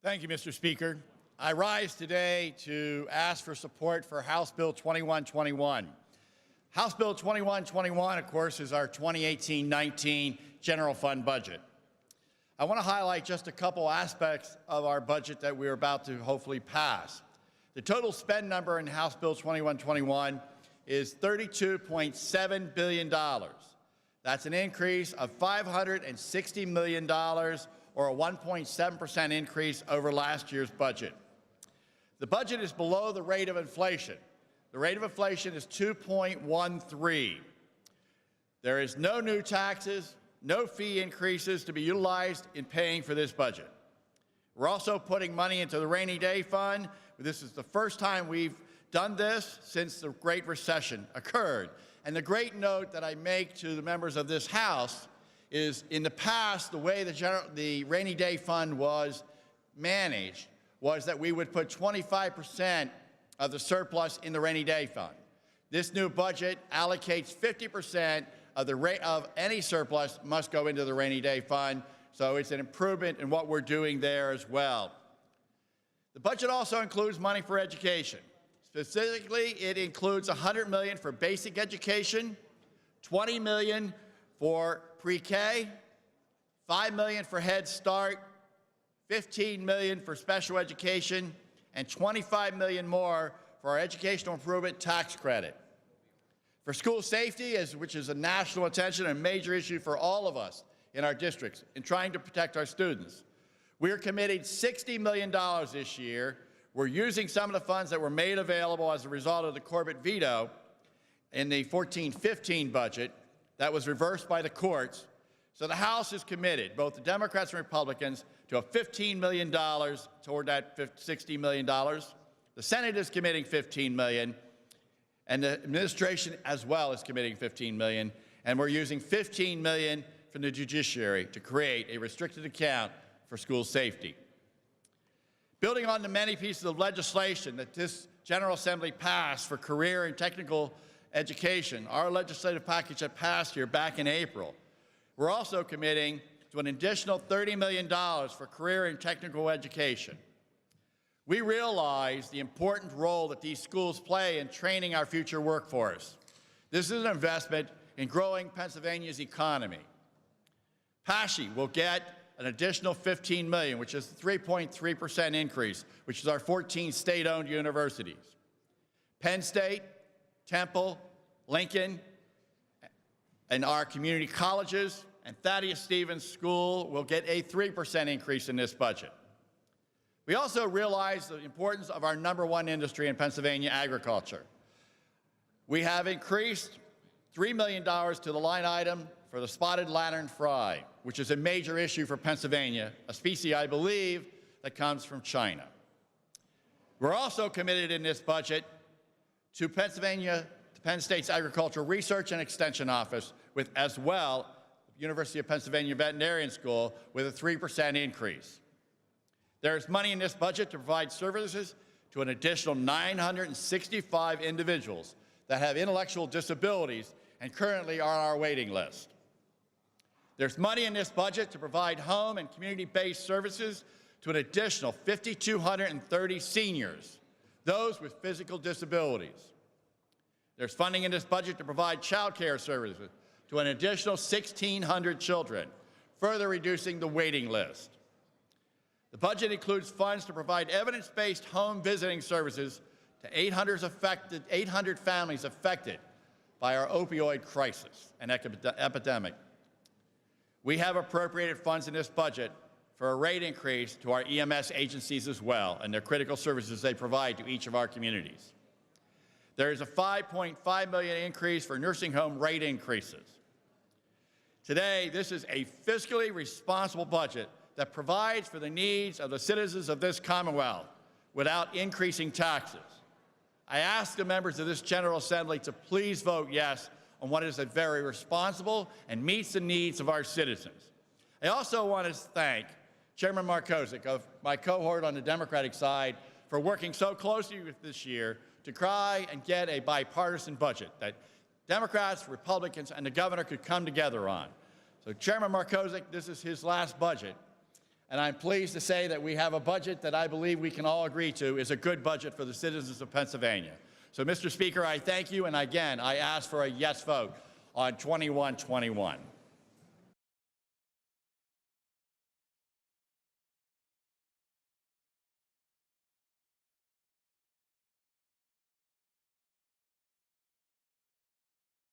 Thank you, Mr. Speaker. I rise today to ask for support for House Bill 2121. House Bill 2121, of course, is our 2018-19 general fund budget. I want to highlight just a couple aspects of our budget that we're about to hopefully pass. The total spend number in House Bill 2121 is $32.7 billion. That's an increase of $560 million, or a 1.7% increase over last year's budget. The budget is below the rate of inflation. The rate of inflation is 2.13. There is no new taxes, no fee increases to be utilized in paying for this budget. We're also putting money into the rainy day fund. This is the first time we've done this since the Great Recession occurred. And the great note that I make to the members of this House is, in the past, the way the rainy day fund was managed was that we would put 25% of the surplus in the rainy day fund. This new budget allocates 50% of any surplus must go into the rainy day fund, so it's an improvement in what we're doing there as well. The budget also includes money for education. Specifically, it includes $100 million for basic education, $20 million for pre-K, $5 million for Head Start, $15 million for special education, and $25 million more for our educational improvement tax credit. For school safety, which is a national attention and a major issue for all of us in our districts in trying to protect our students, we're committing $60 million this year. We're using some of the funds that were made available as a result of the Corbett veto in the 14-15 budget that was reversed by the courts. So the House is committed, both the Democrats and Republicans, to a $15 million toward that $60 million. The Senate is committing $15 million, and the administration as well is committing $15 million, and we're using $15 million from the judiciary to create a restricted account for school safety. Building on the many pieces of legislation that this General Assembly passed for career and technical education, our legislative package that passed here back in April, we're also committing to an additional $30 million for career and technical education. We realize the important role that these schools play in training our future workforce. This is an investment in growing Pennsylvania's economy. PASHE will get an additional $15 million, which is a 3.3% increase, which is our 14 state-owned universities. Penn State, Temple, Lincoln, and our community colleges, and Thaddeus Stevens School will get a 3% increase in this budget. We also realize the importance of our #1 industry in Pennsylvania, agriculture. We have increased $3 million to the line item for the spotted lantern fry, which is a major issue for Pennsylvania, a species, I believe, that comes from China. We're also committed in this budget to Penn State's Agricultural Research and Extension Office, with as well University of Pennsylvania Veterinarian School, with a 3% increase. There's money in this budget to provide services to an additional 965 individuals that have intellectual disabilities and currently are on our waiting list. There's money in this budget to provide home and community-based services to an additional 5,230 seniors, those with physical disabilities. There's funding in this budget to provide child care services to an additional 1,600 children, further reducing the waiting list. The budget includes funds to provide evidence-based home visiting services to 800 families affected by our opioid crisis and epidemic. We have appropriated funds in this budget for a rate increase to our EMS agencies as well and their critical services they provide to each of our communities. There is a $5.5 million increase for nursing home rate increases. Today, this is a fiscally responsible budget that provides for the needs of the citizens of this Commonwealth without increasing taxes. I ask the members of this General Assembly to please vote yes on what is a very responsible and meets the needs of our citizens. I also want to thank Chairman Markozik of my cohort on the Democratic side for working so closely with this year to try and get a bipartisan budget that Democrats, Republicans, and the governor could come together on. So Chairman Markozik, this is his last budget. And I'm pleased to say that we have a budget that I believe we can all agree to is a good budget for the citizens of Pennsylvania. So, Mr. Speaker, I thank you, and again, I ask for a yes vote on 2121.